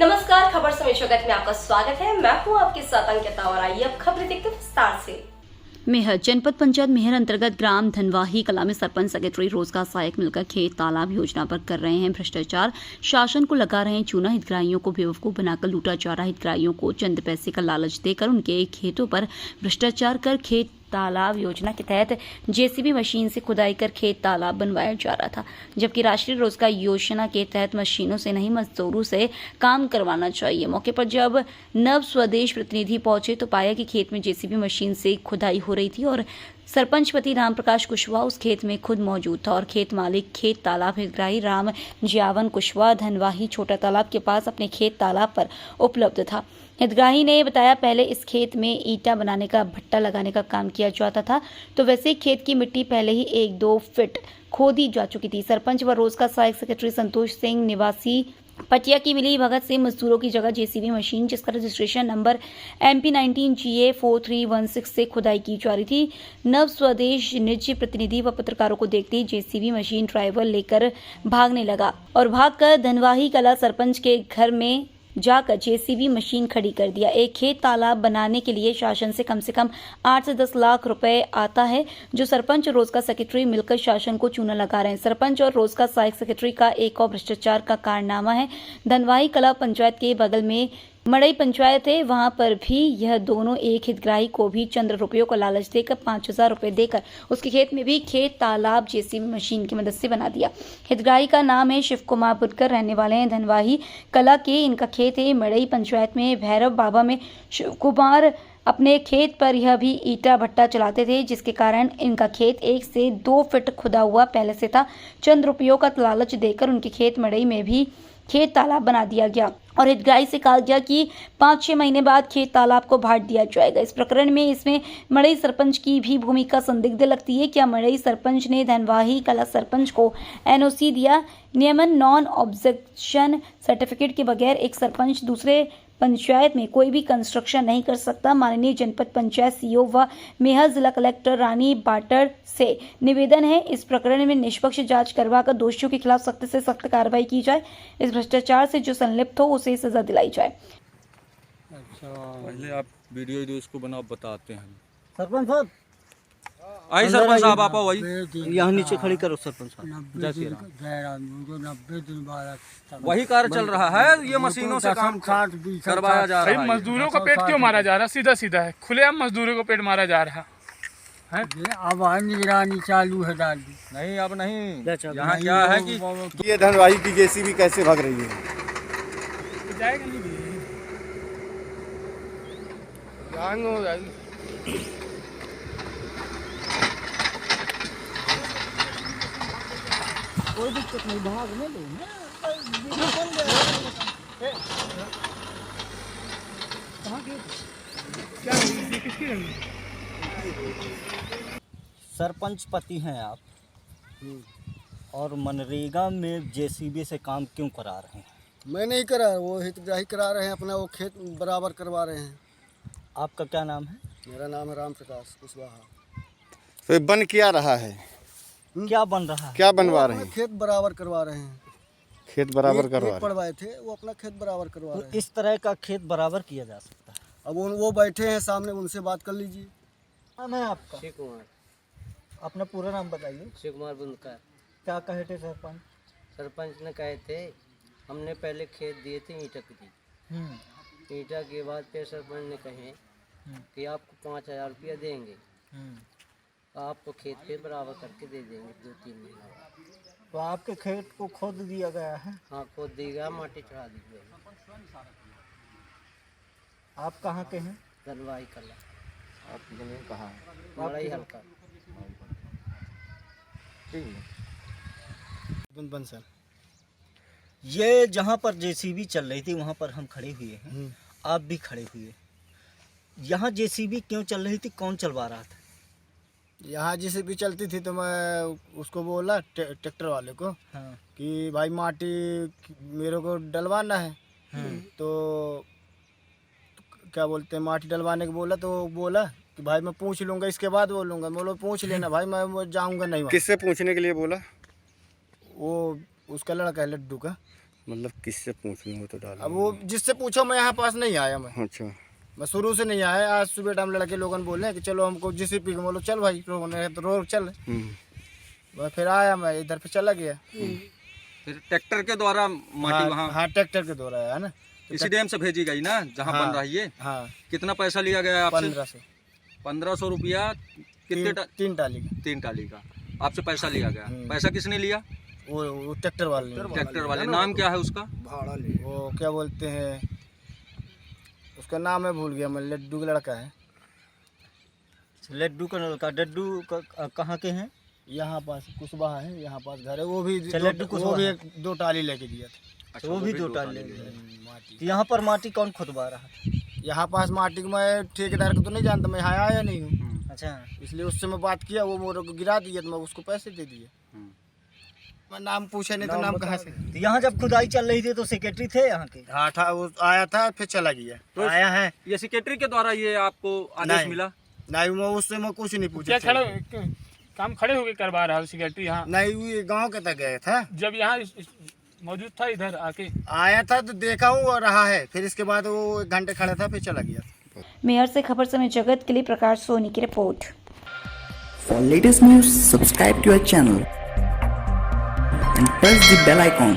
नमस्कार, खबर समय जगत में आपका स्वागत है। मैं हूं आपके साथ अंकिता और आइए अब खबरें देखते हैं विस्तार से। मेहर जनपद पंचायत मेहर अंतर्गत ग्राम धनवाही कला में सरपंच सेक्रेटरी रोजगार सहायक मिलकर खेत तालाब योजना पर कर रहे हैं भ्रष्टाचार। शासन को लगा रहे हैं चूना। हितग्राहियों को बेवकूफ बनाकर लूटा जा रहा। हितग्राहियों को चंद पैसे का लालच देकर उनके खेतों पर भ्रष्टाचार कर खेत तालाब योजना के तहत जेसीबी मशीन से खुदाई कर खेत तालाब बनवाया जा रहा था, जबकि राष्ट्रीय रोजगार योजना के तहत मशीनों से नहीं मजदूरों से काम करवाना चाहिए। मौके पर जब नव स्वदेश प्रतिनिधि पहुंचे तो पाया कि खेत में जेसीबी मशीन से खुदाई हो रही थी और सरपंच पति राम प्रकाश कुशवाहा उस खेत में खुद मौजूद था और खेत मालिक खेत तालाब हितग्राही राम जियावन कुशवाहा धनवाही छोटा तालाब के पास अपने खेत तालाब पर उपलब्ध था। हितग्राही ने बताया, पहले इस खेत में ईंटा बनाने का भट्टा लगाने का काम किया जाता था, तो वैसे ही खेत की मिट्टी पहले ही 1-2 फीट खोदी जा चुकी थी। सरपंच व रोजगार सहायक सेक्रेटरी संतोष सिंह निवासी पटिया की मिली भगत से मजदूरों की जगह जेसीबी मशीन, जिसका रजिस्ट्रेशन नंबर MP19GA 4316 से खुदाई की जा रही थी। नव स्वदेश निजी प्रतिनिधि व पत्रकारों को देखते ही जेसीबी मशीन ड्राइवर लेकर भागने लगा और भागकर धनवाही कला सरपंच के घर में जाकर जेसीबी मशीन खड़ी कर दिया। एक खेत तालाब बनाने के लिए शासन से कम 8 से 10 लाख रुपए आता है, जो सरपंच और रोजगार सेक्रेटरी मिलकर शासन को चूना लगा रहे हैं। सरपंच और रोजगार सहायक सेक्रेटरी का एक और भ्रष्टाचार का कारनामा है। धनवाही कला पंचायत के बगल में मड़ई पंचायत है, वहां पर भी यह दोनों एक हितग्राही को भी चंद रुपयों का लालच देकर 5,000 रुपए देकर उसके खेत में भी खेत तालाब जेसीबी मशीन की मदद से बना दिया। हितग्राही का नाम है शिव कुमार बुटकर, रहने वाले हैं धनवाही कला के। इनका खेत है मड़ई पंचायत में भैरव बाबा में। शिव कुमार अपने खेत पर यह भी ईटा भट्टा चलाते थे, जिसके कारण इनका खेत 1 से 2 फीट खुदा हुआ पहले से था। चंद रुपयों का लालच देकर उनके खेत मड़ई में भी खेत तालाब बना दिया गया और हितग्राही से कहा गया कि 5-6 महीने बाद खेत तालाब को भाट दिया जाएगा। इस प्रकरण में इसमें मड़ई सरपंच की भी भूमिका संदिग्ध लगती है। क्या मड़ई सरपंच ने धनवाही कला सरपंच को NOC दिया? नियमन नॉन ऑब्जेक्शन सर्टिफिकेट के बगैर एक सरपंच दूसरे पंचायत में कोई भी कंस्ट्रक्शन नहीं कर सकता। माननीय जनपद पंचायत CO व मेहर जिला कलेक्टर रानी बाटर से निवेदन है, इस प्रकरण में निष्पक्ष जांच करवाकर दोषियों के खिलाफ सख्त से सख्त कार्रवाई की जाए। इस भ्रष्टाचार से जो संलिप्त हो उसे सजा दिलाई जाए। अच्छा, पहले आप वीडियो इसको बनाओ, बताते हैं। सरपंच साहब आई सरपंच साहब, आप वही यहाँ नीचे खड़ी करो। सरपंच साहब 90 दिन बाद वही कार्य चल रहा है, ये मशीनों से काम करवाया जा रहा है। मजदूरों का पेट क्यों मारा जा रहा है? सीधा सीधा है, खुलेआम मजदूरों को पेट मारा जा रहा है। अब निगरानी चालू है डाल दी। नहीं, अब नहीं। यहाँ क्या है कि ये धनवाही की जेसीबी कैसे भाग रही है? जाएगा नहीं कोई दिक्कत नहीं, भाग में दो क्या ये किसकी रंगी? सरपंच पति हैं आप, और मनरेगा में जेसीबी से काम क्यों करा रहे हैं? मैं नहीं करा, वो हितग्राही करा रहे हैं, अपना वो खेत बराबर करवा रहे हैं। आपका क्या नाम है? मेरा नाम है राम प्रकाश कुशवाहा। तो ये बन क्या रहा है? क्या बन रहा है? क्या बनवा रहे अपना हैं? खेत बराबर करवा रहे हैं। खेत बराबर एक करवा रहे पड़वाए थे, वो अपना खेत बराबर करवा तो रहे हैं। इस तरह का खेत बराबर किया जा सकता है? अब वो बैठे हैं सामने, उनसे बात कर लीजिए। नाम है आपका? शिव कुमार। अपना पूरा नाम बताइए। शिव कुमार बुनकर। क्या कहे थे सरपंच? सरपंच ने कहे थे, हमने पहले खेत दिए थे ईंटा की। ईंटा के बाद फिर सरपंच ने कहे कि आपको 5,000 रुपया देंगे, आपको खेत पे बराबर करके दे देंगे 2-3 महीना बाद। तो आपके खेत को खोद दिया गया है? हाँ, खोद दी गया, माटी चढ़ा दी गई। आप कहाँ के हैं? धनवाही कला। आप जमीन कहाँ है? बड़ा ही हल्का। बंसल ये जहाँ पर जेसीबी चल रही थी वहाँ पर हम खड़े हुए हैं, आप भी खड़े हुए। यहाँ जेसीबी क्यों चल रही थी? कौन चलवा रहा था? यहाँ जेसीबी चलती थी तो मैं उसको बोला ट्रैक्टर वाले को कि भाई माटी मेरे को डलवाना है। तो क्या बोलते हैं, माटी डलवाने को बोला, तो बोला कि भाई मैं पूछ लूँगा, इसके बाद बोलूँगा। मैं बोला पूछ लेना भाई, मैं जाऊँगा नहीं वहाँ। किससे पूछने के लिए बोला? वो उसका लड़का है लड्डू का। मतलब किससे पूछूं वो तो डाल। अब वो जिससे पूछो, मैं यहाँ पास नहीं आया, मैं अच्छा। मैं शुरू से नहीं आया। आज सुबह टाइम लड़के लोगन बोले हैं कि चलो हमको JCB को बोलो, चल भाई रोने तो रो चल। मैं फिर आया, मैं इधर पे चला गया। फिर ट्रैक्टर के द्वारा माटी वहाँ हाँ ट्रैक्टर के द्वारा है ना, इसी डैम से भेजी गई ना जहाँ बन रहा है ये। हाँ कितना पैसा लिया गया आपसे? 1500 1500 रुपया। कितने 3 टाली का। 3 टाली का आपसे पैसा लिया गया। पैसा किसने लिया? वो ट्रैक्टर वाले ने। ट्रैक्टर वाले। नाम क्या है उसका? वो क्या बोलते हैं, उसका नाम मैं भूल गया मैं, लड्डू का लड़का है। लड्डू का लड़का। डड्डू कहाँ के हैं? यहाँ पास कुशवाहा है, यहाँ पास घर है। वो भी लड्डू वो भी 2 टाली लेके दिया था। अच्छा, वो भी 2 टाली माटी यहाँ पर माटी कौन खुदवा रहा है? यहाँ पास माटी को मैं ठेकेदार को तो नहीं जानता, मैं यहाँ आया नहीं हूँ, अच्छा, इसलिए उससे मैं बात किया, वो मेरे को गिरा दिया तो मैं उसको पैसे दे दिए। मैं नाम पूछा नहीं तो नाम कहाँ से? तो यहाँ जब खुदाई चल रही थी तो सेक्रेटरी थे यहाँ के? हाँ था, वो आया था फिर चला गया। तो आया है? ये सेक्रेटरी के द्वारा ये आपको आदेश नहीं। मिला? नहीं, मैं उससे मैं कुछ नहीं पूछा। क्या खड़े काम खड़े होके करवा रहा है सिक्योरिटी यहाँ? नहीं, वो गाँव के तक गया था, जब यहाँ मौजूद था इधर आके आया था तो देखा हूँ और रहा है, फिर इसके बाद वो 1 घंटे खड़ा था फिर चला गया। मेयर से खबर समय जगत के लिए प्रकाश सोनी की report. For latest news, subscribe to our channel and press the bell icon